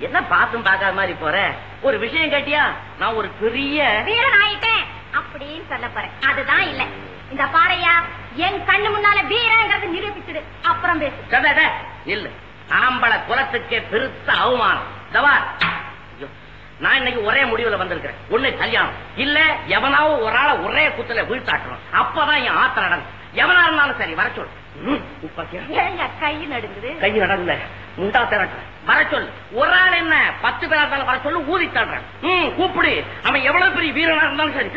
என்ன பாத்தும் பாக்காத மாதிரி போற? ஒரு விஷயம் கேட்டியா? நான் ஒரு பெரிய வீரன் ஆயிட்டேன் அப்படின்னு சொல்ல போறேன். அதுதான் இல்ல. இந்த பாறையா என் கண்ணு முன்னால வீரங்கிறது நிரூபிச்சுடு, அப்புறம் பேசு. இல்ல, ஆம்பளை குலத்துக்கே பெருத்த அவமானம். நான் இன்னைக்கு ஒரே முடிவுல வந்திருக்கிறேன். ஒண்ணு கல்யாணம், இல்ல எவனாவும் ஒரு ஆள ஒரே குத்துல வீழ்த்தாட்டணும். அப்பதான் என் ஆத்த நடக்கும். எவனா இருந்தாலும் சரி வர சொல். கை நடுங்குது. கை நடங்கல, முண்டா திரட்ட வர சொல். ஒரு ஆள் என்ன 10 பேரா இருந்தாலும் வர சொல்லு, ஊதி தள்ளுறேன். கூப்பிடு. அவன் எவ்வளவு பெரிய வீரனா இருந்தாலும் சரி.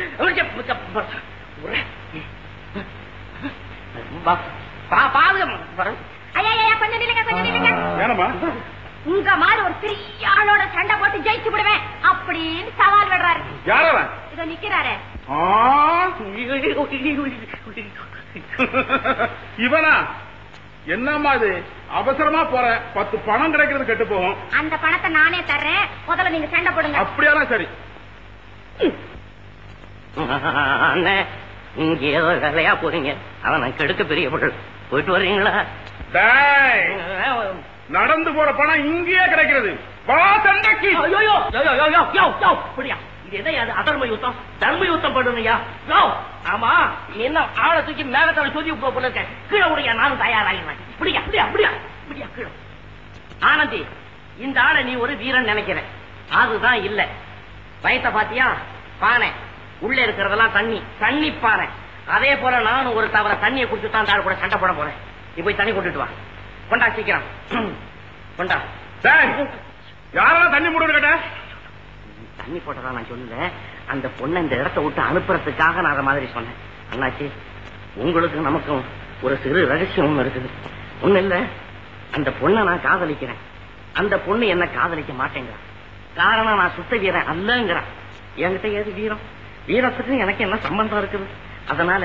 உங்க மாதிரி ஒரு பெரிய ஆளோட சண்டை போட்டு ஜெயிச்சு விடுவேன் அப்படின்னு சவால் விடுறாரு. இத நிக்கிறாரு. இவனா? என்னம்மா இது? அவசரமா போற, 10 பணம் கிடைக்கிறது கெட்டு போகும். அந்த பணத்தை நானே தர்றேன், முதல்ல நீங்க சண்டை போடுங்க. அப்படியானா சரி. இங்க ஏதோ வேலையா போறீங்க, அவன் கெடுக்க பெரிய பொருள். போயிட்டு வர்றீங்களா? நடந்து போற பணம் இங்கேயே கிடைக்கிறது. அதர்ம யுத்தம், தர்ம யுத்தம் பண்ணுயா? ஆமா, என்ன ஆளை தூக்கி மேகத்தால சொல்லி போல இருக்க. கீழே உடைய நானும் தயாராகிறேன். இப்படியா அப்படியா அப்படியா இப்படியா கீழே. ஆனந்தி, இந்த ஆளை நீ ஒரு வீரன் நினைக்கிற, அதுதான் இல்ல. வயத்தை பாத்தியா? பானை உள்ள இருக்கிறதெல்லாம் தண்ணி, தண்ணி பானை. அதே போல நானும் ஒரு தவற தண்ணியை குடிச்சுதான் அந்த ஆள் கூட சண்டை போட போறேன். நீ போய் தண்ணி கொண்டுட்டு வா. கொண்டா சீக்கிரம் கொண்டா. யாரெல்லாம் தண்ணி போட்டு கேட்ட? தண்ணி போட்டதா நான் சொல்லல, அந்த பொண்ணை இந்த இடத்தை விட்டு அனுப்புறதுக்காக நான் அதை மாதிரி சொன்னேன். அண்ணாச்சி, உங்களுக்கு நமக்கும் ஒரு சிறு ரகசியம் ஒண்ணு இருக்குது. ஒண்ணு இல்ல, அந்த பொண்ணை நான் காதலிக்கிறேன். அந்த பொண்ணு என்ன காதலிக்க மாட்டேங்கிறான். காரணம் நான் சுத்த வீரன் அல்லங்கிறான். என்கிட்ட ஏது வீரம்? வீரத்துக்கு எனக்கு என்ன சம்பந்தம் இருக்குது? அதனால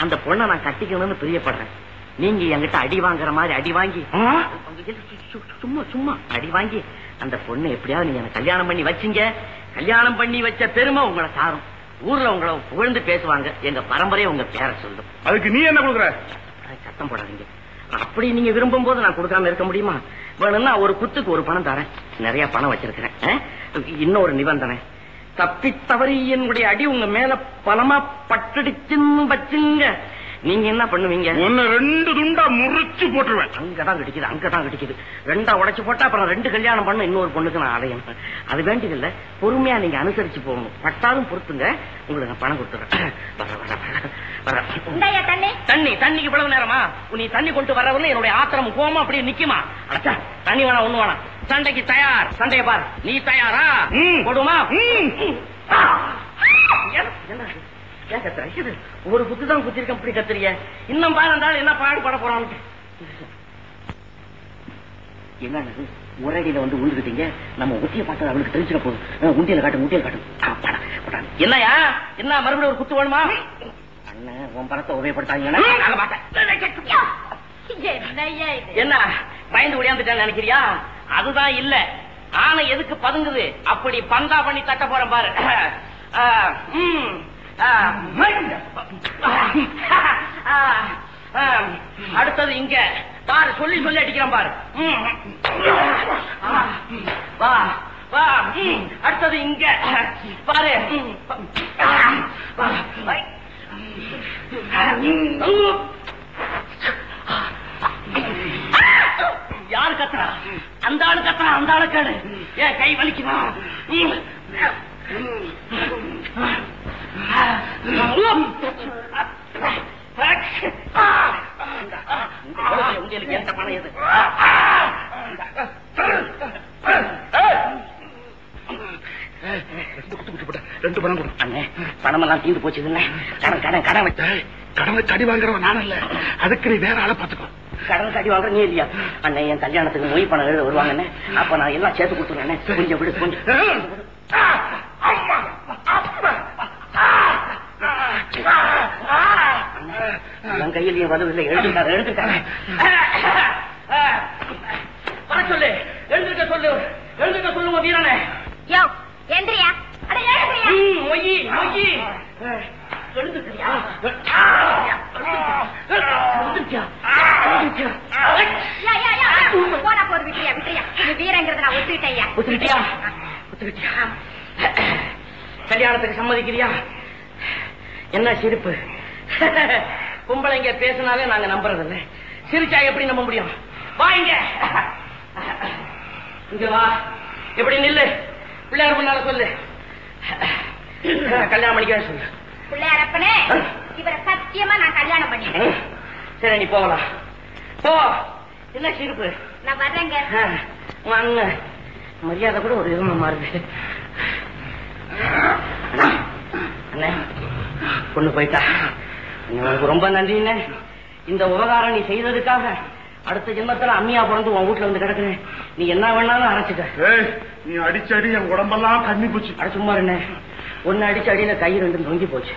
அந்த பொண்ணை நான் கட்டிக்கணும்னு பிரியப்படுறேன். நீங்க என்கிட்ட அடி வாங்குற மாதிரி அடி வாங்கி, சும்மா சும்மா அடி வாங்கி அந்த பொண்ணு எப்படியாவது நீங்க எனக்கு கல்யாணம் பண்ணி வச்சீங்க. கல்யாணம் பண்ணி வச்ச பெருமை உங்களை சாரும். ஊர்ல உங்களை புகழ்ந்து பேசுவாங்க. எங்க பரம்பரையை உங்க பேரை சொல்லும். அதுக்கு நீ என்ன கொடுக்குற? சத்தம் போடாதீங்க. அப்படி நீங்க விரும்பும் போது நான் கொடுக்காம இருக்க முடியுமா? வேணும்னா ஒரு குத்துக்கு ஒரு பணம் தரேன். நிறைய பணம் வச்சிருக்கிறேன். இன்னொரு நிபந்தனை, தப்பி தவறி என்னுடைய அடி உங்க மேல பலமா பட்டுடுச்சுன்னு வச்சுங்க, நீங்க என்ன பண்ணுவீங்க? 2 துண்டா முறிச்சு போட்டுருவேன். அங்கதான் கிடைக்குது, அங்கதான் கிடைக்குது. 2 உடைச்சு போட்டா அப்புறம் 2 கல்யாணம் பண்ண இன்னொரு பொண்ணுக்கு நான் அடையணும். அது வேண்டியது இல்ல, பொறுமையா நீங்க அனுசரிச்சு போகணும். பட்டாலும் பொறுத்துங்க, உங்களுக்கு நான் பணம் கொடுத்துறேன். தண்ணி தண்ணிக்கு இவ்வளவு நேரமா? நீ தண்ணி கொண்டு வரவங்க என்னுடைய ஆத்திரம் கோமா அப்படியே நிக்குமா? அச்சா, தண்ணி வேணாம், ஒண்ணு வேணாம். சண்டைக்கு தயார். சண்டையை பார். நீ தயாரா? போடுமா? ஏன் கத்துற? ஒரு குத்துதான் குத்திருக்க, அப்படி கத்துறிய? இன்னும் பாருந்தா என்ன பாடுபட போறான். என்ன உரடியில வந்து உழுதுட்டீங்க. நம்ம ஒத்திய பார்த்தது அவளுக்கு தெரிஞ்சுக்க போதும். உண்டியல காட்டு, உண்டியல் காட்டும். என்னையா, என்ன மறுபடியும் ஒரு குத்து வேணுமா? அண்ணன் உன் பணத்தை உபயோகப்படுத்தாங்க. என்ன பயந்து ஓடியாந்துட்டான்னு நினைக்கிறியா? அதுதான் இல்ல. ஆனா எதுக்கு பதுங்குது? அப்படி பந்தா பண்ணி தட்ட போறேன் பாரு. அடுத்தது இங்க பாரு, சொல்லி சொல்லி அடிக்கிறேன் பாரு. வா வா. அடுத்தது இங்க பாரு. யாரு கத்துறா? அந்த ஆளு கத்துறா. அந்த ஆளு கேடு. ஏன் கை வலிக்குதா? உங்களுக்கு எந்த பணம் எது? ரெண்டு பணம் கொடு. அண்ணே, பணமெல்லாம் தீர்ந்து போச்சு. கடன் கடன் கடன் வச்ச கடனை கடி வாங்குறவன் நானும் இல்ல. அதுக்கு நீ வேற ஆளை பாத்துக்கோ. கடன் கடி வாங்குற நீ இல்லையா? அண்ணே, என் கல்யாணத்துக்கு மொய் பணம் எழுத வருவாங்கண்ணே. அப்ப நான் எல்லாம் சேர்த்து கொடுத்துருவேன். கொஞ்சம் விடு, கொஞ்சம். என் கையிலையும் வரவில்லை. எழுதுட்டாரு, எழுதுட்டாரு. வர சொல்லு, எழுதுக்க சொல்லு, எழுதுக்க சொல்லுங்க வீரனே. எந்திரியா? மொய்யி மொய்யி எழுதுக்கிறியா? போனா போது விட்டுறியா விட்டுறியா நீ வீரங்கிறத நான் ஒத்துக்கிட்டேயா. ஒத்துக்கிட்டியா? கல்யாணத்துக்கு சம்மதிக்கிறியா? என்ன சிரிப்பு? பொம்பளைங்க பேசினாலே நாங்க நம்புறதில்ல, சிரிச்சா எப்படி நம்ப முடியும்? வா இங்க வா, எப்படி நில்லு, பிள்ளையார் முன்னால சொல்லு, கல்யாணம் பண்ணிக்க சொல்லு. பிள்ளையாரப்பனே, இவரை சத்தியமா நான் கல்யாணம் பண்ணிட்டேன். சரி, நீ போகலாம், போ. என்ன சிரிப்பு? நான் வர்றேங்க. அண்ணன் மரியாதை கூட ஒரு விதமா மாறுது. அண்ணே, பொண்ணு போயிட்டா, உனக்கு ரொம்ப நன்றிண்ணே. இந்த உபகாரம் நீ செய்ததுக்காக அடுத்த ஜென்மத்துல அம்மியா பிறந்து உன் வீட்டுல வந்து கிடக்குறேன். நீ என்ன வேணாலும் அரைச்சுக்க. நீ அடிச்சடி என் உடம்பெல்லாம் கண்ணி போச்சு. அட சும்மா என்ன, ஒன்னு அடிச்சு அடியில கை ரெண்டும் தொங்கி போச்சு.